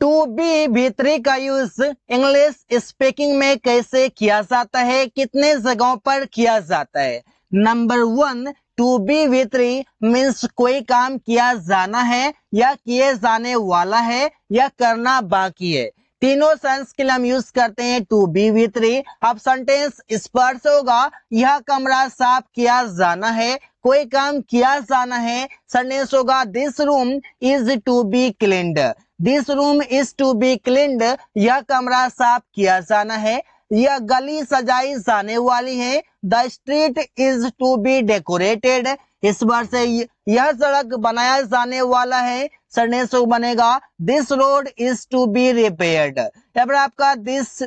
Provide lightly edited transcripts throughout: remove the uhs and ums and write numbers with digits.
To be V3 का use English speaking में कैसे किया जाता है, कितने जगहों पर किया जाता है। Number 1, to be V3 means कोई काम किया जाना है या किए जाने वाला है या करना बाकी है। तीनों सेंस के लिए हम यूज करते हैं टू बी V3। अब सेंटेंस इस पर से होगा, यह कमरा साफ किया जाना है, कोई काम किया जाना है। सेंटेंस होगा this room is to be cleaned, this room is to be cleaned, यह कमरा साफ किया जाना है। यह गली सजाई जाने वाली है, the street is to be decorated, इस बार से यह सड़क बनाया जाने वाला है। सेंटेंस बनेगा this road is to be repaired. यहाँ पर आपका this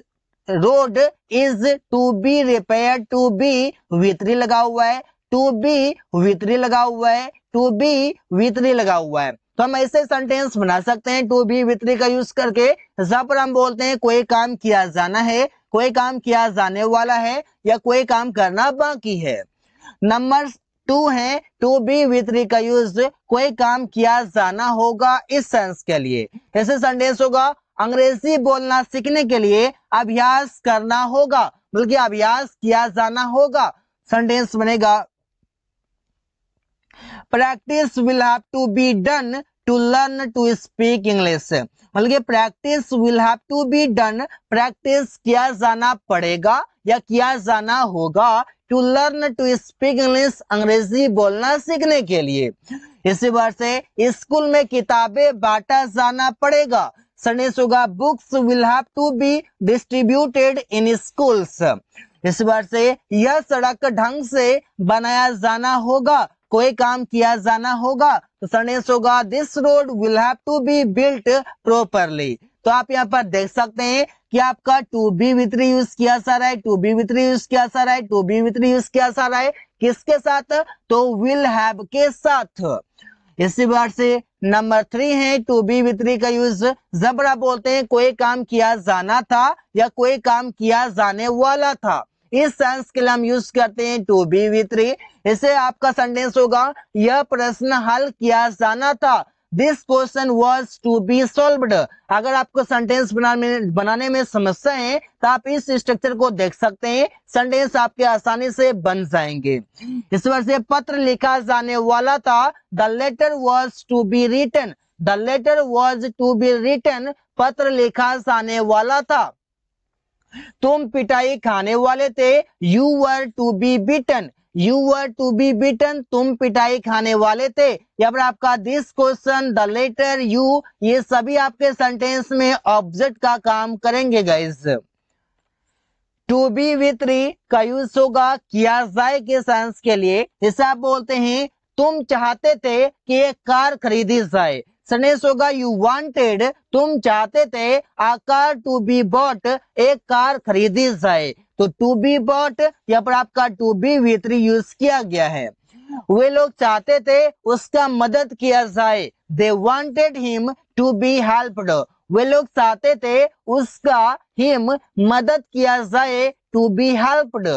road is to be repaired, to be V3 लगा हुआ है, टू बी V3 लगा हुआ है, टू बी V3 लगा हुआ है। तो हम ऐसे सेंटेंस बना सकते हैं टू बी V3 का यूज करके, जहां पर हम बोलते हैं कोई काम किया जाना है, कोई काम किया जाने वाला है या कोई काम करना बाकी है। नंबर 2 है टू बी V3 का यूज कोई काम किया जाना होगा इस सेंस के लिए। ऐसे सेंटेंस होगा अंग्रेजी बोलना सीखने के लिए अभ्यास करना होगा, बल्कि अभ्यास किया जाना होगा। सेंटेंस बनेगा practice will have to be done to learn to speak English, बल्कि practice will have to be done, practice किया जाना पड़ेगा या किया जाना होगा to learn to speak English, अंग्रेजी बोलना सीखने के लिए। इसी बार से स्कूल में किताबें बांटा जाना पड़ेगा। सेंटेंस होगा books will have to be distributed in schools, इस बार से यह सड़क ढंग से बनाया जाना होगा, कोई काम किया जाना होगा। तो सेंटेंस होगा this road will have to be built properly. तो आप यहाँ पर देख सकते हैं कि आपका टू बी V3 यूज किया जा रहा है, टू बी V3 यूज किया जा रहा है, टू बी V3 यूज किया जा रहा है किसके साथ, तो विल हैव के साथ। इसी बार से नंबर 3 है टू बी V3 का यूज जब आप बोलते हैं कोई काम किया जाना था या कोई काम किया जाने वाला था, इस सेंस के लिए हम यूज करते हैं टू बी V3। इसे आपका सेंटेंस होगा यह प्रश्न हल किया जाना था, this question was to be solved. अगर आपको सेंटेंस बनाने में समस्या है तो आप इस स्ट्रक्चर को देख सकते हैं, सेंटेंस आपके आसानी से बन जाएंगे। इस बार से पत्र लिखा जाने वाला था, the letter was to be written, the letter was to be written, पत्र लिखा जाने वाला था। तुम पिटाई खाने वाले थे, you were to be beaten, you were to be beaten, तुम पिटाई खाने वाले थे। यहाँ पर आपका this question, the letter, you, ये सभी आपके सेंटेंस में ऑब्जेक्ट का काम करेंगे गाइस। टू बी V3 का यूज होगा किया जाए के सेंस के लिए। जैसे आप बोलते हैं तुम चाहते थे कि एक कार खरीदी जाए, सेंटेंस होगा यू वांटेड, तुम चाहते थे आ कार टू बी बॉट, एक कार खरीदी जाए। तो टू बी बॉट यहाँ पर आपका टू बी V3 यूज किया गया है। वे लोग चाहते थे उसका मदद किया जाए, they wanted him to be helped, वे लोग चाहते थे उसका हिम मदद किया जाए, टू बी हेल्प्ड।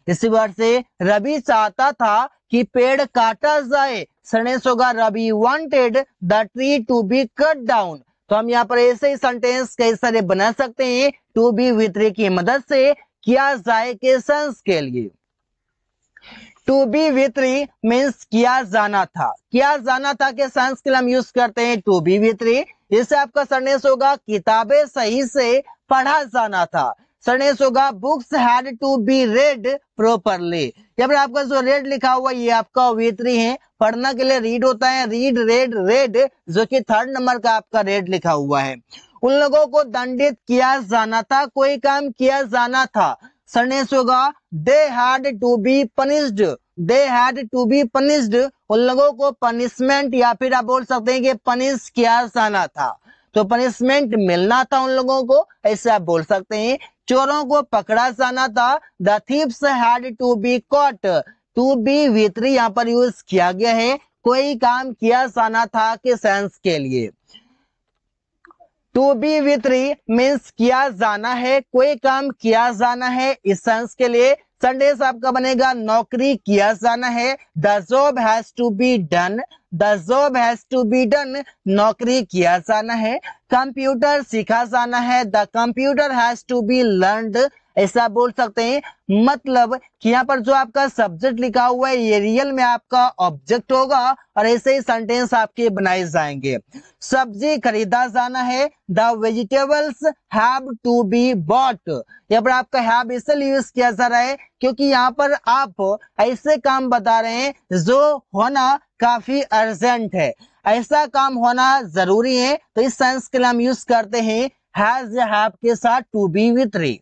इसी बार से रवि चाहता था कि पेड़ काटा जाए, सेंटेंस होगा Ravi wanted the tree to be cut down. तो हम यहाँ पर ऐसे ही सेंटेंस कई सारे बना सकते हैं टू बी V3 की मदद से किया जाए के सेंस के लिए। टू बी V3 मीन्स किया जाना था, किया जाना था के सेंस के लिए हम यूज करते हैं टू बी V3। इससे आपका सेंटेंस होगा किताबें सही से पढ़ा जाना था, सेंटेंस होगा books had to be read properly. यहाँ पर आपका जो रेड लिखा हुआ ये आपका V3 है, पढ़ना के लिए रीड होता है, रीड, रेड, रेड, जो कि 3rd नंबर का आपका रेड लिखा हुआ है। उन लोगों को दंडित किया जाना था, कोई काम किया जाना था, सेंटेंस होगा they had to be punished, they had to be punished, उन लोगों को पनिशमेंट या फिर आप बोल सकते हैं कि पनिश किया जाना था, तो पनिशमेंट मिलना था उन लोगों को, ऐसे आप बोल सकते हैं। चोरों को पकड़ा जाना था, the thieves had to be caught, to be V3 यहाँ पर यूज किया गया है कोई काम किया जाना था के सेंस के लिए। टू बी V3 मीन्स किया जाना है, कोई काम किया जाना है इस सेंस के लिए। सेंटेंस आपका बनेगा नौकरी किया जाना है, the job has to be done, the job has to be done, नौकरी किया जाना है। कंप्यूटर सीखा जाना है, the computer has to be learned, ऐसा बोल सकते हैं। मतलब कि यहाँ पर जो आपका सब्जेक्ट लिखा हुआ है ये रियल में आपका ऑब्जेक्ट होगा और ऐसे ही सेंटेंस आपके बनाए जाएंगे। सब्जी खरीदा जाना है, the vegetables have to be bought, यहाँ पर आपका हैव इसलिए यूज किया जा रहा है क्योंकि यहाँ पर आप ऐसे काम बता रहे हैं जो होना काफी अर्जेंट है, ऐसा काम होना जरूरी है, तो इस सेंस के लिए हम यूज करते हैं हैज या हैव के साथ to be with three.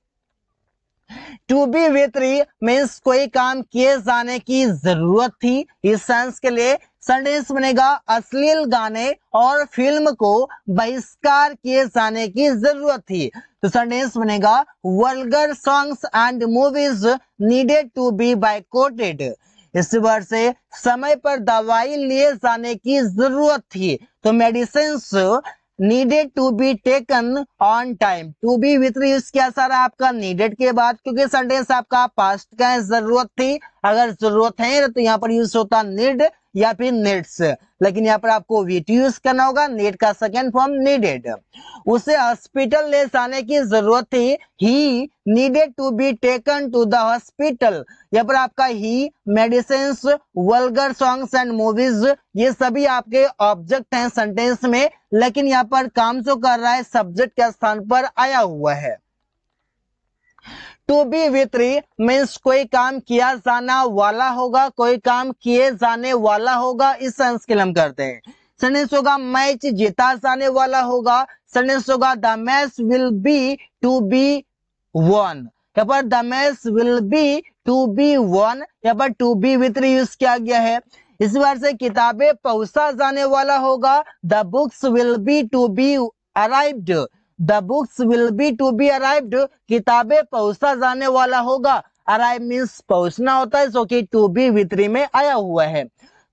To be with three means कोई काम किए जाने की जरूरत थी। इस सेंस के लिए सेंटेंस बनेगा अश्लील गाने और फिल्म को बहिष्कार किए जाने की जरूरत थी। तो सेंटेंस बनेगा vulgar songs and movies needed to be boycotted. इस वर्ड से समय पर दवाई लिए जाने की जरूरत थी, तो medicines needed to be taken on time. To be with use किया सारा आपका नीडेड के बाद, क्योंकि सेंटेंस आपका पास्ट का है, जरूरत थी, अगर जरूरत है तो यहाँ पर यूज होता नीड या फिर नीड्स, लेकिन यहाँ पर आपको वीट यूज करना होगा, नीड का सेकेंड फॉर्म नीडेड। उसे हॉस्पिटल ले जाने की जरूरत थी, he needed to be taken to the hospital. यहाँ पर आपका ही, medicines, vulgar songs and movies ये सभी आपके ऑब्जेक्ट हैं सेंटेंस में, लेकिन यहाँ पर काम जो कर रहा है सब्जेक्ट के स्थान पर आया हुआ है। To be with three means कोई काम किया जाना वाला होगा, कोई काम किए जाने वाला होगा, इस सेंस के लिए हम करते हैं। सेंटेंस होगा मैच जीता जाने वाला होगा, सेंटेंस होगा the match will be to be won, यहाँ पर the match will be to be won, यहाँ पर to be with three use किया गया है। इस बार से किताबें पहुंचा जाने वाला होगा, the books will be to be arrived, the books will be to be arrived, किताबें पहुंचा जाने वाला होगा, अराइव मीन्स पहुंचना होता है, जो कि टू बी विथ थ्री में आया हुआ है।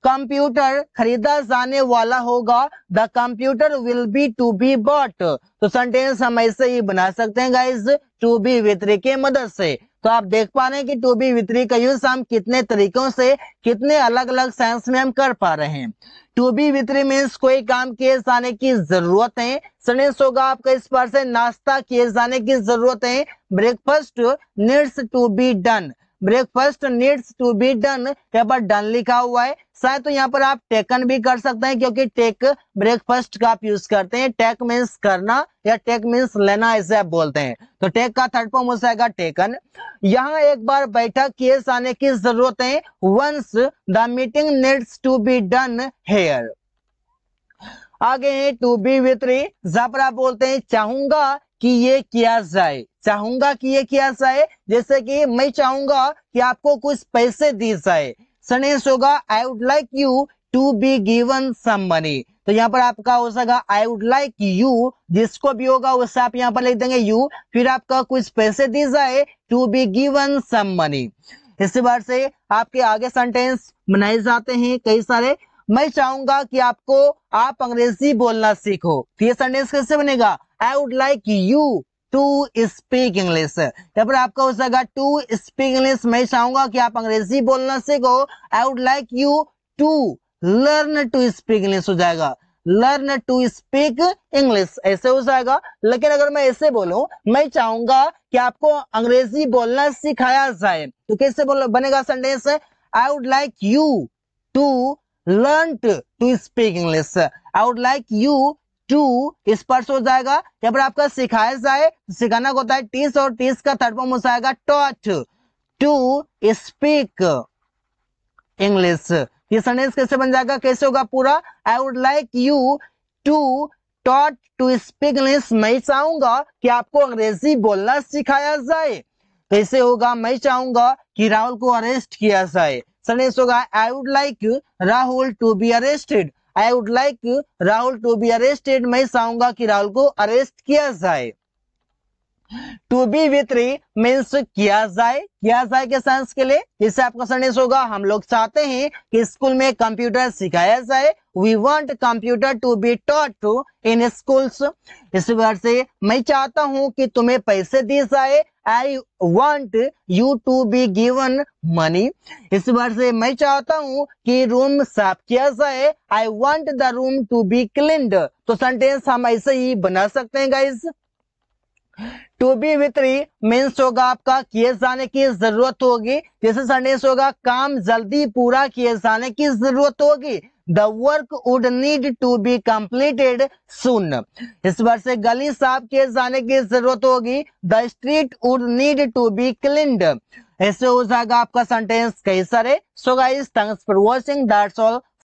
कंप्यूटर खरीदा जाने वाला होगा, the computer will be to be bought, तो सेंटेंस हम ऐसे ही बना सकते हैं guys to be with three के मदद से। तो आप देख पा रहे हैं कि टू बी विथ थ्री का यूज हम कितने तरीकों से, कितने अलग अलग सेंस में हम कर पा रहे हैं। To be with three means कोई काम किए जाने की जरूरत है, सेंटेंस होगा आपका इस पर से नाश्ता किए जाने की जरूरत है, breakfast needs to be done, breakfast needs to be done, यहाँ पर डन लिखा हुआ है, शायद तो यहाँ पर आप टेकन भी कर सकते हैं क्योंकि टेक ब्रेकफास्ट का आप यूज करते हैं, टेक मीन्स करना या टेक मीन्स लेना, ऐसे आप बोलते हैं, तो टेक का थर्ड फॉर्म हो जाएगा टेकन। यहाँ एक बार बैठक किए जाने की जरूरत है, once the meeting needs to be done here. आगे है टू बी विथ थ्री, जहां पर आप बोलते हैं चाहूंगा कि ये किया जाए, चाहूंगा कि ये किया जाए, जैसे कि मैं चाहूंगा कि आपको कुछ पैसे दी जाए, सेंटेंस होगा I would like you to be given some money, तो यहाँ पर आपका हो जाएगा आई वुड लाइक यू, जिसको भी होगा उससे आप यहाँ पर लिख देंगे यू, फिर आपका कुछ पैसे दी जाए, to be given some money. इसी बार से आपके आगे सेंटेंस बनाए जाते हैं कई सारे। मैं चाहूंगा कि आप अंग्रेजी बोलना सीखो, तो ये सेंटेंस कैसे बनेगा, I would like you to speak English, यहाँ पर आपका हो जाएगा टू स्पीक इंग्लिश, मैं चाहूंगा कि आप अंग्रेजी बोलना सीखो, I would like you to learn to speak English हो जाएगा, लर्न टू स्पीक इंग्लिश ऐसे हो जाएगा। लेकिन अगर मैं ऐसे बोलूं, मैं चाहूंगा कि आपको अंग्रेजी बोलना सिखाया जाए, तो कैसे बनेगा sentence, I would like you to learn to speak English, I would like you to इस पर हो जाएगा, यहाँ पर आपका सिखाया जाए, सिखाना होता है टीच, और टीच का थर्ड फॉर्म हो जाएगा टॉट, टू स्पीक इंग्लिश। ये सेंटेंस कैसे बन जाएगा, कैसे होगा पूरा, I would like you to taught to speak English, मैं चाहूंगा कि आपको अंग्रेजी बोलना सिखाया जाए, कैसे होगा, मैं चाहूंगा कि राहुल को अरेस्ट किया जाए, सेंटेंस होगा I would like Rahul to be arrested, I would like Rahul to be arrested, मैं चाहूंगा कि राहुल को अरेस्ट किया जाए। To be with three means किया जाए के सेंस के लिए इससे आपका सेंटेंस होगा हम लोग चाहते हैं कि स्कूल में कंप्यूटर सिखाया जाए। We want computer to be taught to in schools. इस बार से मैं चाहता हूं कि तुम्हें पैसे दिए जाए। I want you to be given money. इस बार से मैं चाहता हूं कि रूम साफ किया जाए। I want the room to be cleaned. तो सेंटेंस हम ऐसे ही बना सकते हैं guys. To be with three means होगा आपका किए जाने की जरूरत होगी। जैसे सेंटेंस होगा काम जल्दी पूरा किए जाने की जरूरत होगी। The work would need to be completed soon. इस बार से गली साफ किए जाने की जरूरत होगी। The street would need to be cleaned. ऐसे हो जाएगा आपका सेंटेंस कई सारे। So guys thanks for watching, that's all.